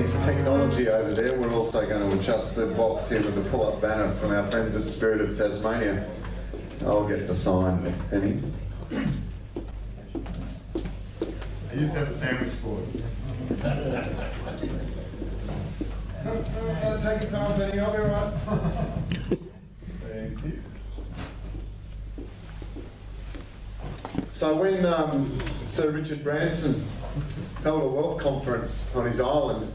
his technology over there, we're also going to adjust the box here with the pull-up banner from our friends at Spirit of Tasmania. I'll get the sign, Penny. I used to have a sandwich board. Don't take your time, Penny, I'll be right. Thank you. So when Sir Richard Branson held a wealth conference on his island,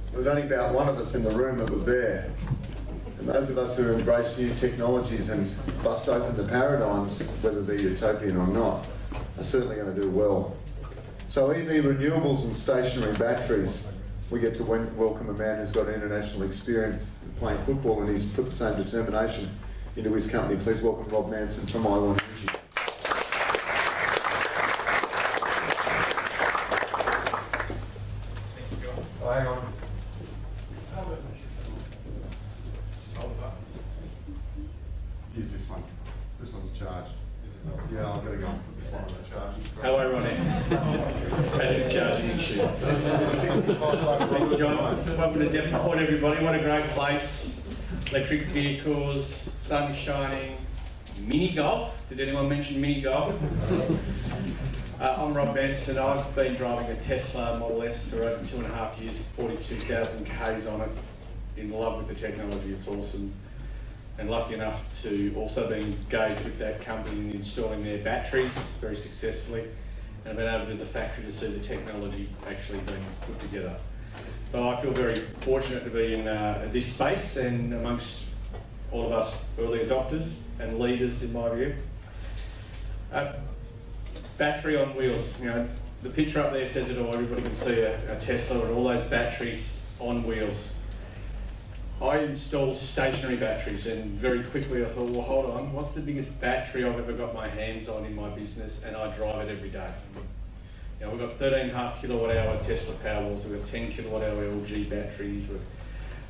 there was only about one of us in the room that was there. And those of us who embrace new technologies and bust open the paradigms, whether they're utopian or not, are certainly going to do well. So EV renewables and stationary batteries, we get to welcome a man who's got international experience in playing football, and he's put the same determination into his company. Please welcome Rob Manson from I1 Energy. Oh, hang on. Use this one. This one's charged. Yeah, I've got to go and put this one on the charge. How ironic. Battery charging issue. Welcome to Devonport, everybody. What a great place. Electric vehicles, sun shining, mini golf. Did anyone mention mini golf? I'm Rob Manson. I've been driving a Tesla Model S for over 2.5 years, 42,000 Ks on it. In love with the technology, it's awesome. And lucky enough to also be engaged with that company in installing their batteries very successfully. And I've been able to do the factory to see the technology actually being put together. So I feel very fortunate to be in this space and amongst all of us early adopters and leaders, in my view. Battery on wheels. You know, the picture up there says it all. Everybody can see a Tesla and all those batteries on wheels. I installed stationary batteries, and very quickly I thought, well, hold on, what's the biggest battery I've ever got my hands on in my business? And I drive it every day. You know, we've got 13.5 kilowatt hour Tesla Powerwalls, we've got 10 kilowatt hour LG batteries, with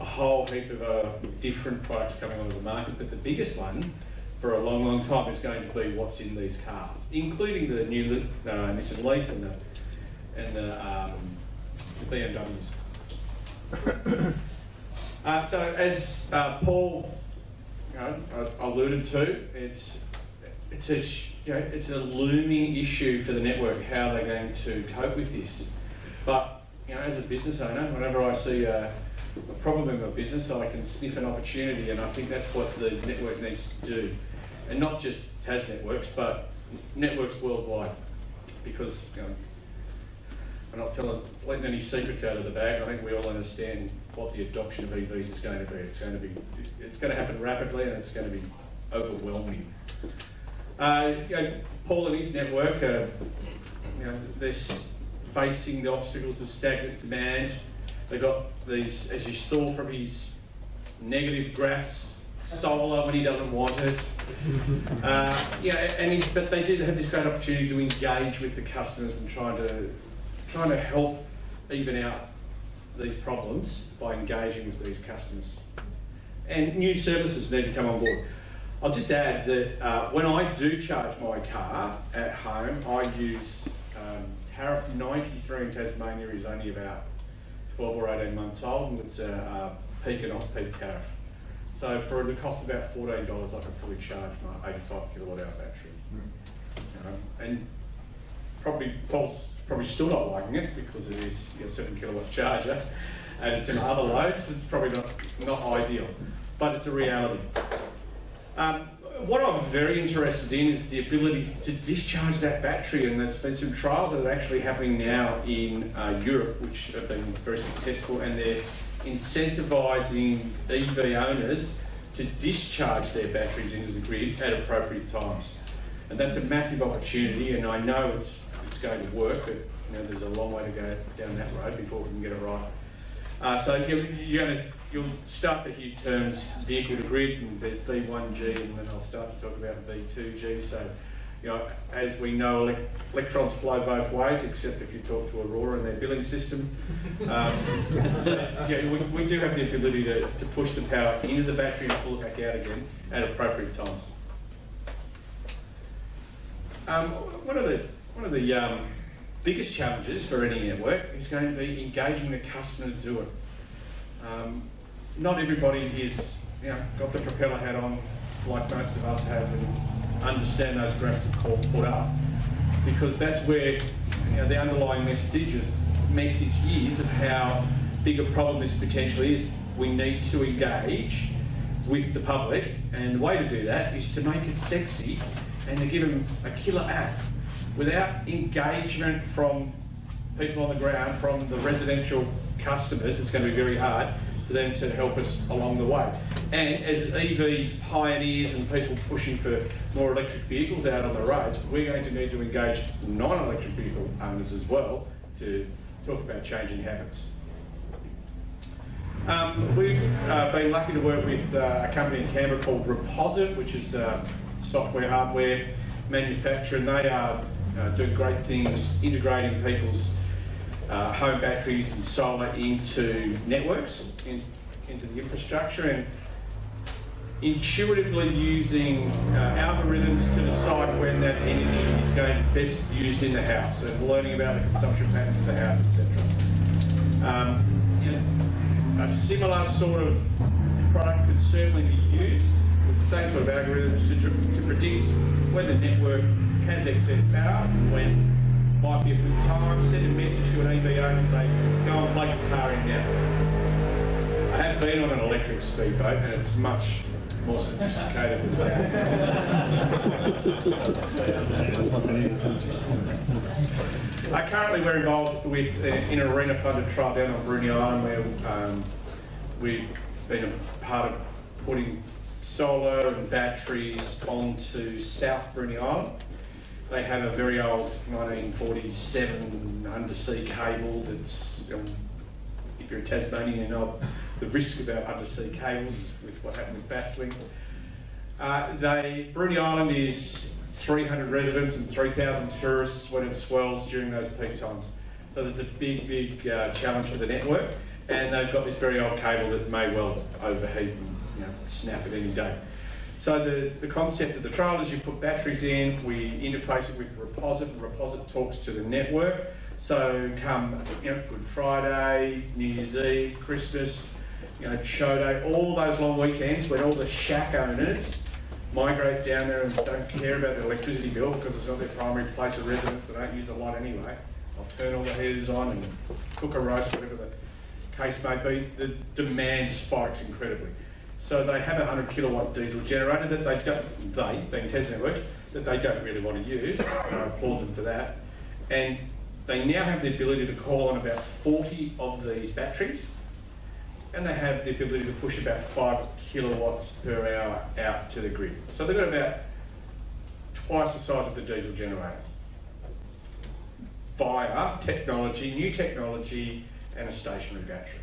a whole heap of different products coming onto the market. But the biggest one for a long, long time is going to be what's in these cars, including the new Nissan Leaf and the BMWs. So as Paul alluded to, it's a looming issue for the network, how they're going to cope with this. But as a business owner, whenever I see a problem in my business, I can sniff an opportunity, and I think that's what the network needs to do. And not just TAS networks, but networks worldwide, because I'm not letting any secrets out of the bag. I think we all understand what the adoption of EVs is going to be. It's going to happen rapidly, and it's going to be overwhelming. Paul and his network are, they're facing the obstacles of stagnant demand. They've got these, as you saw from his negative graphs, solar when he doesn't want it. But they do have this great opportunity to engage with the customers and trying to help even out these problems by engaging with these customers. And new services need to come on board. I'll just add that when I do charge my car at home, I use tariff 93 in Tasmania is only about 12 or 18 months old, and it's a peak and off-peak tariff. So for the cost of about $14, I can fully charge my 85 kilowatt hour battery. And Paul's probably still not liking it because it is a 7 kilowatt charger and to other loads. It's probably not ideal, but it's a reality. What I'm very interested in is the ability to discharge that battery, and there's been some trials that are actually happening now in Europe, which have been very successful, and they're incentivising EV owners to discharge their batteries into the grid at appropriate times. And that's a massive opportunity, and I know it's going to work, but there's a long way to go down that road before we can get it right. So you'll start to hear terms vehicle to grid, and there's V1G, and then I'll start to talk about V2G. So, as we know, electrons flow both ways, except if you talk to Aurora and their billing system. We do have the ability to push the power into the battery and pull it back out again at appropriate times. One of the biggest challenges for any network is going to be engaging the customer to do it. Not everybody is, got the propeller hat on like most of us have and understand those graphs that Paul put up, because that's where the underlying message is of how big a problem this potentially is. We need to engage with the public, and the way to do that is to make it sexy and to give them a killer app. Without engagement from people on the ground, from the residential customers, it's going to be very hard for them to help us along the way. And as EV pioneers and people pushing for more electric vehicles out on the roads, we're going to need to engage non-electric vehicle owners as well to talk about changing habits. We've been lucky to work with a company in Canberra called Composite, which is a software hardware manufacturer, and they are doing great things integrating people's home batteries and solar into networks, into the infrastructure, and intuitively using algorithms to decide when that energy is going to be best used in the house, and learning about the consumption patterns of the house, etc. A similar sort of product could certainly be used with the same sort of algorithms to predict when the network has excess power, when might be a good time, send a message to an EV owner and say, go and plug your car in now. I have been on an electric speedboat and it's much more sophisticated than that. Currently we're involved with in an arena-funded trial down on Bruny Island where we've been a part of putting solar and batteries onto South Bruny Island. They have a very old 1947 undersea cable that's, if you're a Tasmanian, you know the risk about undersea cables with what happened with Basling. Bruny Island is 300 residents and 3,000 tourists when it swells during those peak times. So there's a big, big challenge for the network, and they've got this very old cable that may well overheat and snap at any day. So the concept of the trial is you put batteries in, we interface it with Composite, and Composite talks to the network. So come Good Friday, New Year's Eve, Christmas, show day, all those long weekends when all the shack owners migrate down there and don't care about the electricity bill because it's not their primary place of residence, they don't use a lot anyway. I'll turn all the heaters on and cook a roast, whatever the case may be. The demand spikes incredibly. So they have a 100 kilowatt diesel generator that being Tes Networks, that they don't really want to use. I applaud them for that. And they now have the ability to call on about 40 of these batteries, and they have the ability to push about 5 kilowatts per hour out to the grid. So they've got about twice the size of the diesel generator via technology, new technology, and a stationary battery.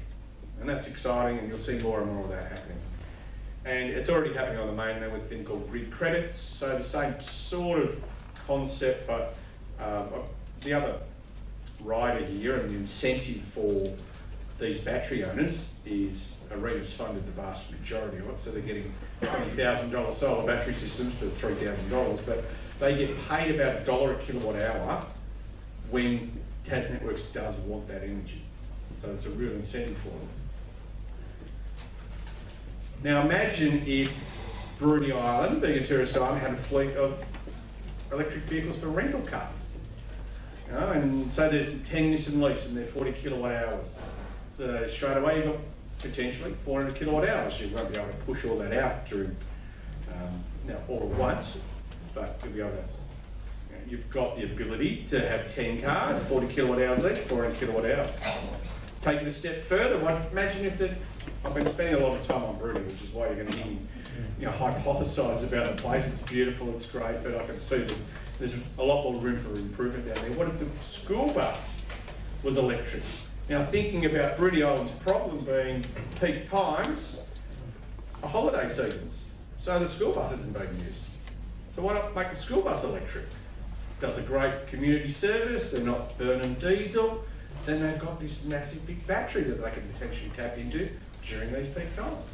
And that's exciting, and you'll see more and more of that happening. And it's already happening on the mainland with a thing called grid credits, so the same sort of concept, but the other rider here and the incentive for these battery owners is ARENA's funded the vast majority of it, so they're getting $20,000 solar battery systems for $3,000, but they get paid about $1 a kilowatt hour when Tas Networks does want that energy. So it's a real incentive for them. Now imagine if Verde Island, being a tourist island, had a fleet of electric vehicles for rental cars. And so there's 10 Nissan Leafs and they're 40 kilowatt hours. So straight away you've got potentially 400 kilowatt hours. You won't be able to push all that out during, all at once, but you'll be able to, you've got the ability to have 10 cars, 40 kilowatt hours each, 400 kilowatt hours. Take it a step further, imagine if I've been spending a lot of time on Bruny, which is why you're going to hear me hypothesise about the place. It's beautiful, it's great, but I can see that there's a lot more room for improvement down there. What if the school bus was electric? Now, thinking about Verde Island's problem being peak times, holiday seasons, so the school bus isn't being used. So why not make the school bus electric? Does a great community service, they're not burning diesel, then they've got this massive big battery that they can potentially tap into during these peak times.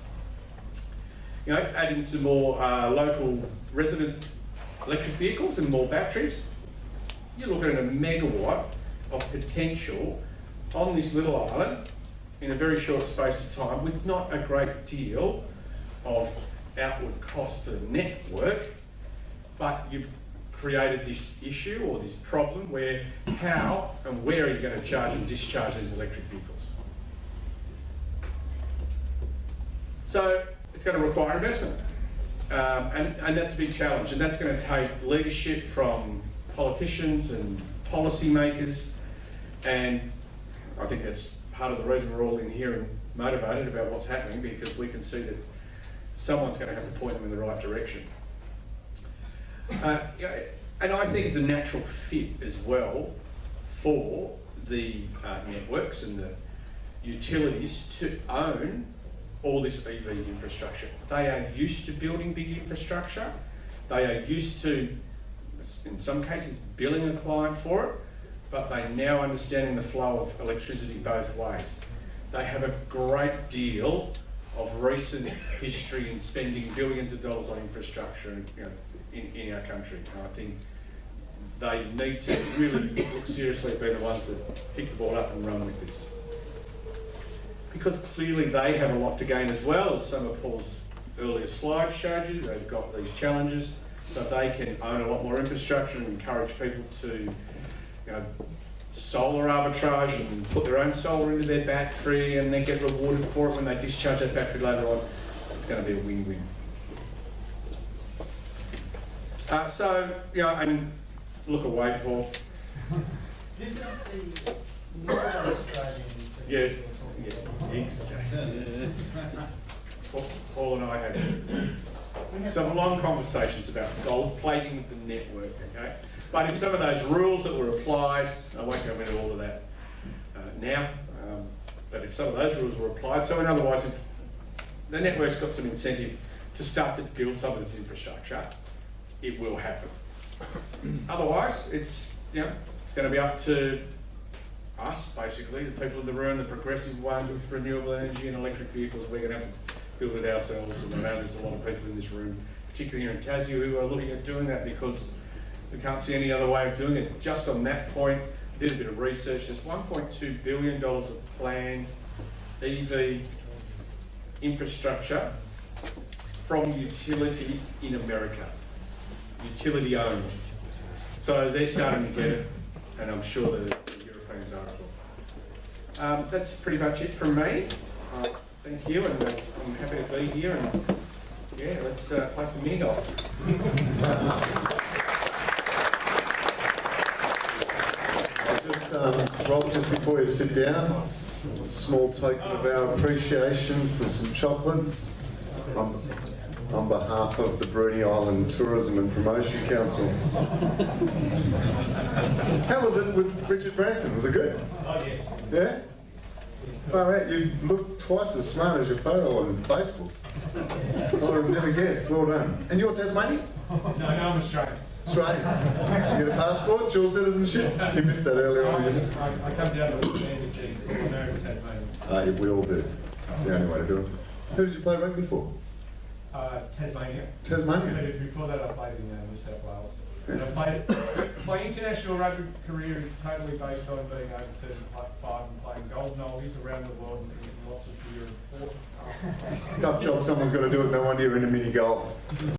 Add in some more local resident electric vehicles and more batteries, you're looking at a megawatt of potential on this little island in a very short space of time with not a great deal of outward cost to the network, but you've created this issue or this problem where how and where are you going to charge and discharge these electric vehicles? So it's going to require investment, and that's a big challenge, and that's going to take leadership from politicians and policymakers, and I think that's part of the reason we're all in here and motivated about what's happening, because we can see that someone's going to have to point them in the right direction. And I think it's a natural fit as well for the networks and the utilities to own all this EV infrastructure. They are used to building big infrastructure. They are used to, in some cases, billing a client for it, but they now understanding the flow of electricity both ways. They have a great deal of recent history in spending billions of dollars on infrastructure in our country. And I think they need to really look seriously at being the ones that pick the ball up and run with this. Because clearly they have a lot to gain as well, as some of Paul's earlier slides showed you. They've got these challenges, so they can own a lot more infrastructure and encourage people to, solar arbitrage and put their own solar into their battery and then get rewarded for it when they discharge that battery later on. It's going to be a win-win. And look away, Paul. This is the Northern Australian. Yeah, exactly. Paul and I had some long conversations about gold plating of the network, okay? But if some of those rules that were applied, I won't go into all of that now, but if some of those rules were applied, so in other words, if the network's got some incentive to start to build some of this infrastructure, it will happen. Otherwise, it's going to be up to us, basically, the people in the room, the progressive ones with renewable energy and electric vehicles. We're going to have to build it ourselves, and I know there's a lot of people in this room, particularly here in Tassie, who are looking at doing that because we can't see any other way of doing it. Just on that point, did a bit of research. There's $1.2 billion of planned EV infrastructure from utilities in America, utility owned. So they're starting to get it, and I'm sure the Europeans are as well. That's pretty much it from me. Thank you, and I'm happy to be here. And yeah, let's play some mini golf. Rob, just before you sit down, a small token of our appreciation for some chocolates on behalf of the Verde Island Tourism and Promotion Council. How was it with Richard Branson? Was it good? Oh, yeah. Yeah? Well, you look twice as smart as your photo on Facebook. I would have never guessed. Well done. And you're Tasmanian? No, I'm Australian. Australian. You get a passport, dual citizenship? You missed that earlier on. I come down to America, Tasmania. We all do. That's the only way to do it. Who did you play rugby for? Tasmania. Tasmania? So before that, I played in New South Wales. And I played, my international rugby career is totally based on being over 35 and playing gold nollies around the world and getting lots of beer and sport. Tough job someone's got to do it. No wonder you're into mini golf.